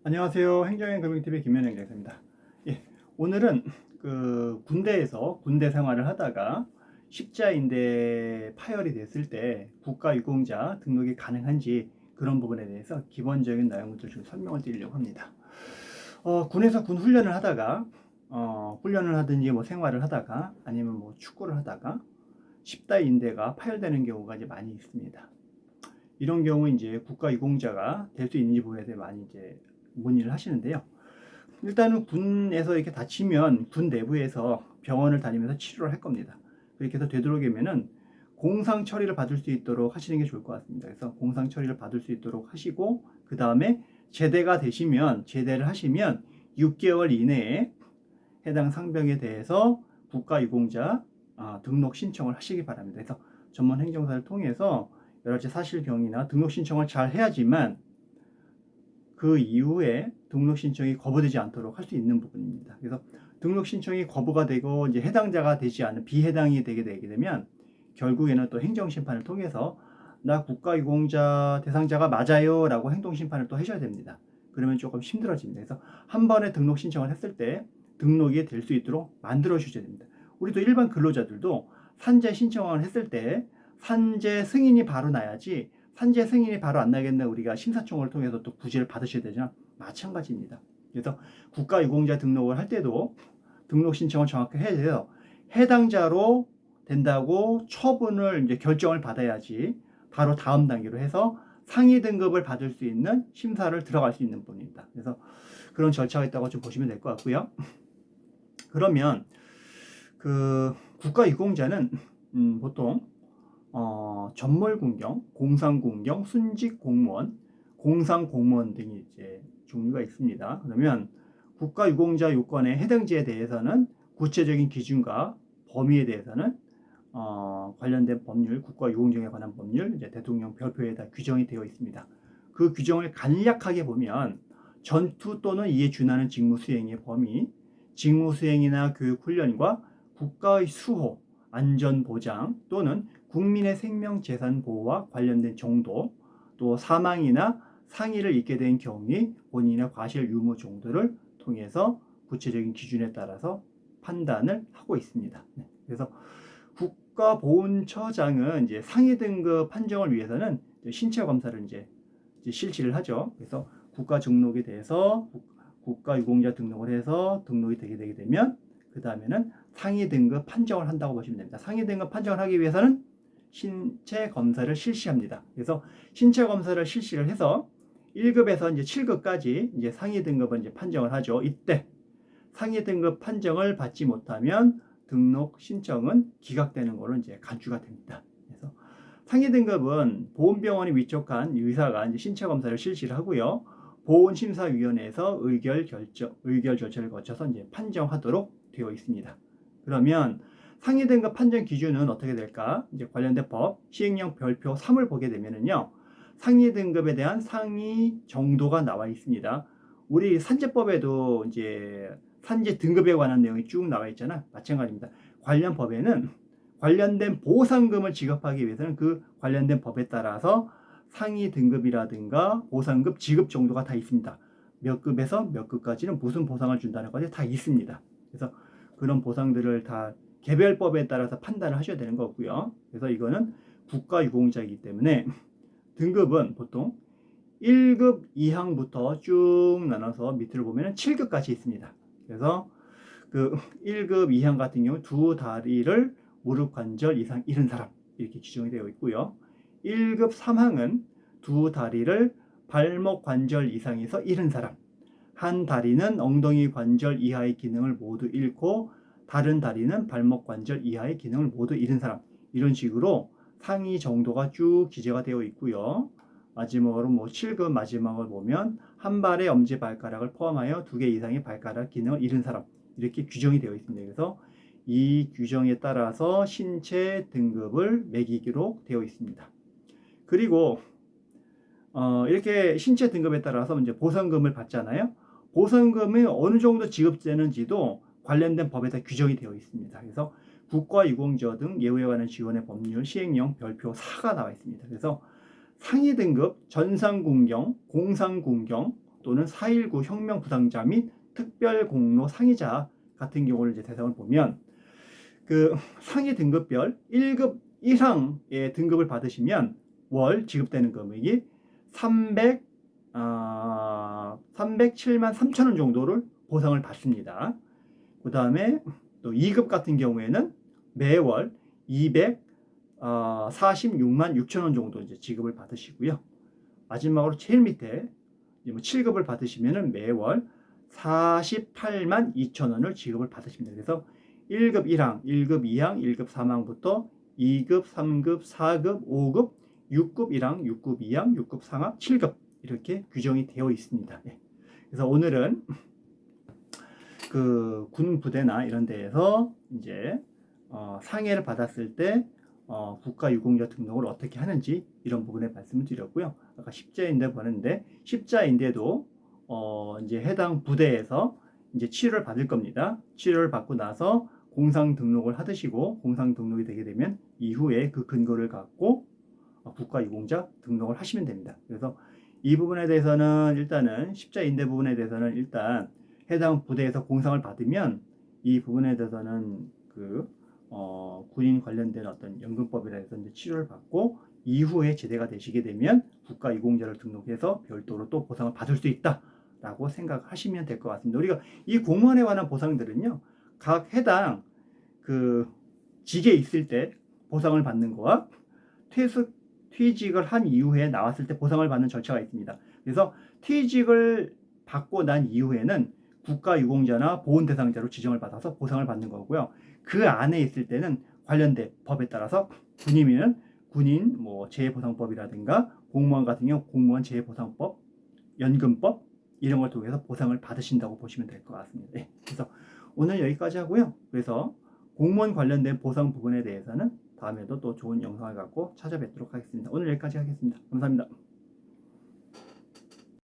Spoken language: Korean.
안녕하세요. 행정의 금융TV 김현영 강사입니다. 예, 오늘은 군대에서 군대 생활을 하다가 십자인대 파열이 됐을 때 국가유공자 등록이 가능한지 그런 부분에 대해서 기본적인 내용들을 좀 설명을 드리려고 합니다. 군에서 군 훈련을 하다가 훈련을 하든지 뭐 생활을 하다가 아니면 뭐 축구를 하다가 십자인대가 파열되는 경우가 이제 많이 있습니다. 이런 경우 이제 국가유공자가 될 수 있는지 부분에 대해 많이 이제 문의를 하시는데요. 일단은 군에서 이렇게 다치면 군 내부에서 병원을 다니면서 치료를 할 겁니다. 그렇게 해서 되도록이면은 공상 처리를 받을 수 있도록 하시는 게 좋을 것 같습니다. 그래서 공상 처리를 받을 수 있도록 하시고, 그 다음에 제대가 되시면, 제대를 하시면 6개월 이내에 해당 상병에 대해서 국가유공자 등록 신청을 하시기 바랍니다. 그래서 전문 행정사를 통해서 여러 가지 사실경위나 등록 신청을 잘 해야지만 그 이후에 등록 신청이 거부되지 않도록 할 수 있는 부분입니다. 그래서 등록 신청이 거부가 되고 이제 해당자가 되지 않은 비해당이 되게 되면 결국에는 또 행정심판을 통해서 나 국가유공자 대상자가 맞아요 라고 행동심판을 또 하셔야 됩니다. 그러면 조금 힘들어집니다. 그래서 한 번에 등록 신청을 했을 때 등록이 될 수 있도록 만들어 주셔야 됩니다. 우리도 일반 근로자들도 산재 신청을 했을 때 산재 승인이 바로 나야지, 산재 승인이 바로 안 나겠네 우리가 심사청을 통해서 또 구제를 받으셔야 되잖아. 마찬가지입니다. 그래서 국가유공자 등록을 할 때도 등록 신청을 정확히 해야 돼요. 해당자로 된다고 처분을 이제 결정을 받아야지 바로 다음 단계로 해서 상위 등급을 받을 수 있는 심사를 들어갈 수 있는 부분입니다. 그래서 그런 절차가 있다고 좀 보시면 될 것 같고요. 그러면 국가유공자는 보통 전몰군경, 공상군경, 순직공무원, 공상공무원 등이 이제 종류가 있습니다. 그러면 국가유공자 요건의 해당지에 대해서는 구체적인 기준과 범위에 대해서는 관련된 법률, 국가유공자에 관한 법률, 이제 대통령 별표에 다 규정이 되어 있습니다. 그 규정을 간략하게 보면 전투 또는 이에 준하는 직무 수행의 범위, 직무 수행이나 교육 훈련과 국가의 수호, 안전 보장 또는 국민의 생명 재산 보호와 관련된 정도, 또 사망이나 상해를 입게 된 경위 본인의 과실 유무 정도를 통해서 구체적인 기준에 따라서 판단을 하고 있습니다. 그래서 국가보훈처장은 이제 상위 등급 판정을 위해서는 신체 검사를 이제 실시를 하죠. 그래서 국가 등록에 대해서 국가유공자 등록을 해서 등록이 되게 되면 그 다음에는 상위 등급 판정을 한다고 보시면 됩니다. 상위 등급 판정을 하기 위해서는 신체 검사를 실시합니다. 그래서 신체 검사를 실시를 해서 1급에서 이제 7급까지 이제 상위 등급은 이제 판정을 하죠. 이때 상위 등급 판정을 받지 못하면 등록 신청은 기각되는 걸로 이제 간주가 됩니다. 그래서 상위 등급은 보훈병원이 위촉한 의사가 이제 신체 검사를 실시를 하고요. 보훈심사위원회에서 의결 절차를 거쳐서 이제 판정하도록 되어 있습니다. 그러면 상위 등급 판정 기준은 어떻게 될까? 이제 관련된 법 시행령 별표 3을 보게 되면은요. 상위 등급에 대한 상위 정도가 나와 있습니다. 우리 산재법에도 이제 산재 등급에 관한 내용이 쭉 나와 있잖아. 마찬가지입니다. 관련 법에는 관련된 보상금을 지급하기 위해서는 그 관련된 법에 따라서 상위 등급이라든가 보상급 지급 정도가 다 있습니다. 몇 급에서 몇 급까지는 무슨 보상을 준다는 것이 다 있습니다. 그래서 그런 보상들을 다 개별법에 따라서 판단을 하셔야 되는 거고요. 그래서 이거는 국가유공자이기 때문에 등급은 보통 1급 이항부터 쭉 나눠서 밑으로 보면 7급까지 있습니다. 그래서 그 1급 이항 같은 경우 두 다리를 무릎 관절 이상 잃은 사람 이렇게 규정이 되어 있고요. 1급 3항은 두 다리를 발목 관절 이상에서 잃은 사람, 한 다리는 엉덩이 관절 이하의 기능을 모두 잃고 다른 다리는 발목 관절 이하의 기능을 모두 잃은 사람, 이런 식으로 상위 정도가 쭉 기재가 되어 있고요. 마지막으로 7급 마지막을 보면 한 발의 엄지발가락을 포함하여 2개 이상의 발가락 기능을 잃은 사람, 이렇게 규정이 되어 있습니다. 그래서 이 규정에 따라서 신체 등급을 매기기로 되어 있습니다. 그리고 이렇게 신체 등급에 따라서 이제 보상금을 받잖아요. 보상금이 어느 정도 지급되는지도 관련된 법에다 규정이 되어 있습니다. 그래서 국가유공자 등 예우에 관한 지원의 법률 시행령 별표 4가 나와 있습니다. 그래서 상위 등급 전상군경, 공상군경, 또는 4.19 혁명 부상자 및 특별 공로 상이자 같은 경우를 이제 대상을 보면 그 상위 등급별 1급 이상의 등급을 받으시면 월 지급되는 금액이 307만 3천 원 정도를 보상을 받습니다. 그 다음에 또 2급 같은 경우에는 매월 246만 6천 원 정도 이제 지급을 받으시고요. 마지막으로 제일 밑에 7급을 받으시면은 매월 48만 2천 원을 지급을 받으십니다. 그래서 1급 1항, 1급 2항, 1급 3항부터 2급, 3급, 4급, 5급, 6급 1항, 6급 2항, 6급 3항, 7급 이렇게 규정이 되어 있습니다. 그래서 오늘은 그 군 부대나 이런 데에서 이제 상해를 받았을 때 국가유공자 등록을 어떻게 하는지 이런 부분에 말씀을 드렸고요. 아까 십자인대 보는데 십자인대도 이제 해당 부대에서 이제 치료를 받을 겁니다. 치료를 받고 나서 공상 등록을 하시고 공상 등록이 되게 되면 이후에 그 근거를 갖고 국가유공자 등록을 하시면 됩니다. 그래서 이 부분에 대해서는 일단은 십자인대 부분에 대해서는 일단 해당 부대에서 공상을 받으면 이 부분에 대해서는 그 군인 관련된 어떤 연금법이라서 이제 치료를 받고 이후에 제대가 되시게 되면 국가유공자를 등록해서 별도로 또 보상을 받을 수 있다라고 생각하시면 될 것 같습니다. 우리가 이 공무원에 관한 보상들은요, 각 해당 그 직에 있을 때 보상을 받는 거와 퇴직을 한 이후에 나왔을 때 보상을 받는 절차가 있습니다. 그래서 퇴직을 받고 난 이후에는 국가유공자나 보훈 대상자로 지정을 받아서 보상을 받는 거고요. 그 안에 있을 때는 관련된 법에 따라서 군인이면 군인 재해보상법이라든가 공무원 같은 경우 공무원 재해보상법, 연금법 이런 걸 통해서 보상을 받으신다고 보시면 될 것 같습니다. 그래서 오늘 여기까지 하고요. 그래서 공무원 관련된 보상 부분에 대해서는 다음에도 또 좋은 영상을 갖고 찾아뵙도록 하겠습니다. 오늘 여기까지 하겠습니다. 감사합니다.